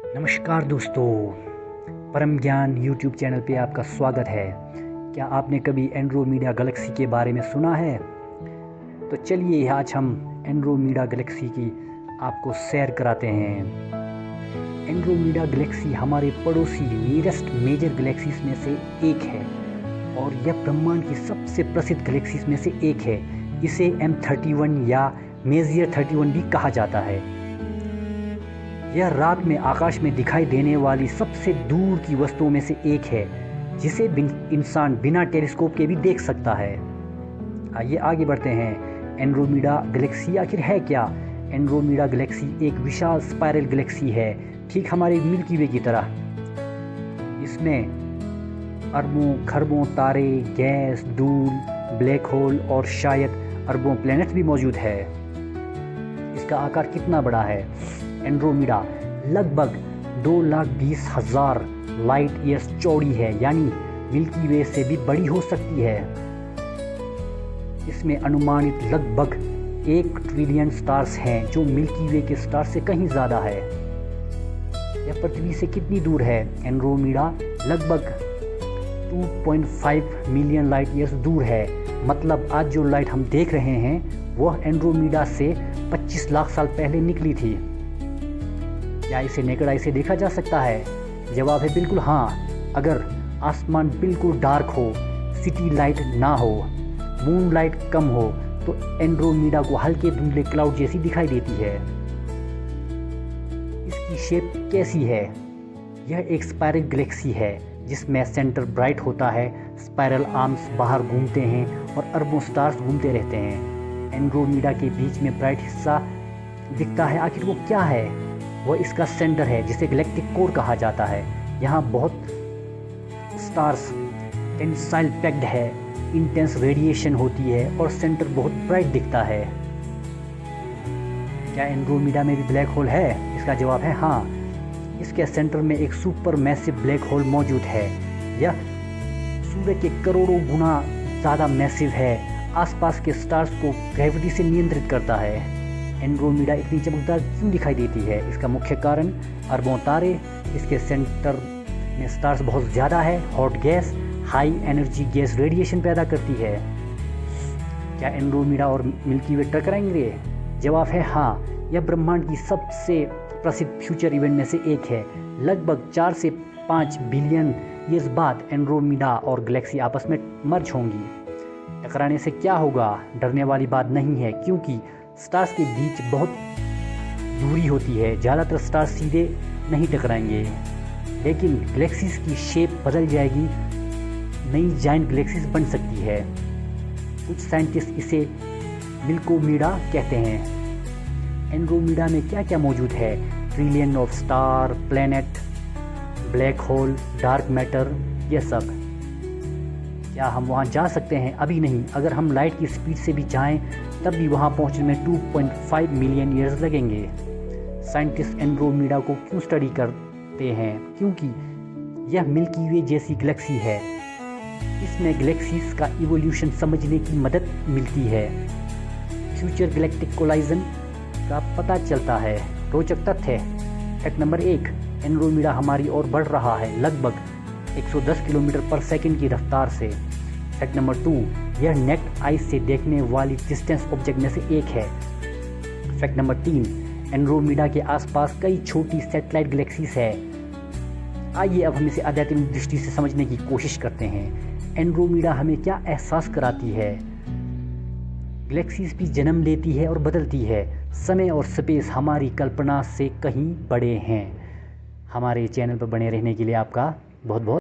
नमस्कार दोस्तों, परम ज्ञान यूट्यूब चैनल पे आपका स्वागत है। क्या आपने कभी एंड्रोमेडा गैलेक्सी के बारे में सुना है? तो चलिए आज हम एंड्रोमेडा गैलेक्सी की आपको सैर कराते हैं। एंड्रोमेडा गैलेक्सी हमारे पड़ोसी नियरेस्ट मेजर गैलेक्सीज में से एक है और यह ब्रह्मांड की सबसे प्रसिद्ध गैलेक्सीज में से एक है। इसे M31 या मेजियर 31 भी कहा जाता है। यह रात में आकाश में दिखाई देने वाली सबसे दूर की वस्तुओं में से एक है, जिसे इंसान बिना टेलीस्कोप के भी देख सकता है। आइए आगे बढ़ते हैं। एंड्रोमेडा गैलेक्सी आखिर है क्या? एंड्रोमेडा गैलेक्सी एक विशाल स्पाइरल गैलेक्सी है, ठीक हमारे मिल्की वे की तरह। इसमें अरबों खरबों तारे, गैस, धूल, ब्लैक होल और शायद अरबों प्लैनेट्स भी मौजूद है। इसका आकार कितना बड़ा है? एंड्रोमेडा लगभग 2,20,000 लाइट ईयर्स चौड़ी है, यानी मिल्की वे से भी बड़ी हो सकती है। इसमें अनुमानित लगभग 1 ट्रिलियन स्टार्स हैं, जो मिल्की वे के स्टार से कहीं ज़्यादा है। यह पृथ्वी से कितनी दूर है? एंड्रोमेडा लगभग 2.5 मिलियन लाइट ईयर्स दूर है। मतलब आज जो लाइट हम देख रहे हैं वह एंड्रोमेडा से 25 लाख साल पहले निकली थी। क्या इसे नेकेड आई से देखा जा सकता है? जवाब है बिल्कुल हाँ। अगर आसमान बिल्कुल डार्क हो, सिटी लाइट ना हो, मून लाइट कम हो, तो एंड्रोमेडा को हल्के धुंधले क्लाउड जैसी दिखाई देती है। इसकी शेप कैसी है? यह एक स्पाइरल गैलेक्सी है, जिसमें सेंटर ब्राइट होता है, स्पाइरल आर्म्स बाहर घूमते हैं और अरबों स्टार्स घूमते रहते हैं। एंड्रोमेडा के बीच में ब्राइट हिस्सा दिखता है, आखिर वो क्या है? वह इसका सेंटर है, जिसे गैलेक्टिक कोर कहा जाता है। यहाँ बहुत स्टार्स टेंसाइल पैक्ड है, इंटेंस रेडिएशन होती है और सेंटर बहुत ब्राइट दिखता है। क्या एंड्रोमेडा में भी ब्लैक होल है? इसका जवाब है हाँ। इसके सेंटर में एक सुपर मैसिव ब्लैक होल मौजूद है। यह सूर्य के करोड़ों गुना ज़्यादा मैसिव है, आसपास के स्टार्स को ग्रेविटी से नियंत्रित करता है। एंड्रोमेडा इतनी चमकदार क्यों दिखाई देती है? इसका मुख्य कारण अरबों तारे, इसके सेंटर में स्टार्स बहुत ज़्यादा है, hot gas, high energy gas radiation पैदा करती है। क्या एंड्रोमेडा और मिल्की वे टकराएंगे? जवाब है हाँ। यह ब्रह्मांड की सबसे प्रसिद्ध फ्यूचर इवेंट में से एक है। लगभग 4 से 5 बिलियन ईयर्स बाद एंड्रोमेडा और गैलेक्सी आपस में मर्ज होंगी। टकराने से क्या होगा? डरने वाली बात नहीं है, क्योंकि स्टार्स के बीच बहुत दूरी होती है। ज़्यादातर स्टार्स सीधे नहीं टकराएंगे, लेकिन गैलेक्सीज की शेप बदल जाएगी, नई जायंट गैलेक्सीज बन सकती है। कुछ साइंटिस्ट इसे मिल्कोमेडा कहते हैं। एंड्रोमेडा में क्या क्या मौजूद है? Trillion of star, planet, black hole, dark matter, ये सब। क्या हम वहाँ जा सकते हैं? अभी नहीं। अगर हम लाइट की स्पीड से भी जाएं, तब भी वहाँ पहुँचने में 2.5 मिलियन ईयर्स लगेंगे। साइंटिस्ट एंड्रोमेडा को क्यों स्टडी करते हैं? क्योंकि यह मिल्की वे जैसी गैलेक्सी है। इसमें गैलेक्सीज का इवोल्यूशन समझने की मदद मिलती है। फ्यूचर गैलेक्टिक कोलाइजन का पता चलता है। रोचक तथ्य। फैक्ट नंबर 1, एंड्रोमेडा हमारी ओर बढ़ रहा है, लगभग 110 किलोमीटर पर सेकंड की रफ्तार से। फैक्ट नंबर 2, यह नेक्ड आई से देखने वाली डिस्टेंस ऑब्जेक्ट में से एक है। फैक्ट नंबर 3, एंड्रोमेडा के आसपास कई छोटी सैटेलाइट गैलेक्सीज है। आइए अब हम इसे आध्यात्मिक दृष्टि से समझने की कोशिश करते हैं। एंड्रोमेडा हमें क्या एहसास कराती है? गैलेक्सीज भी जन्म लेती है और बदलती है। समय और स्पेस हमारी कल्पना से कहीं बड़े हैं। हमारे चैनल पर बने रहने के लिए आपका बहुत बहुत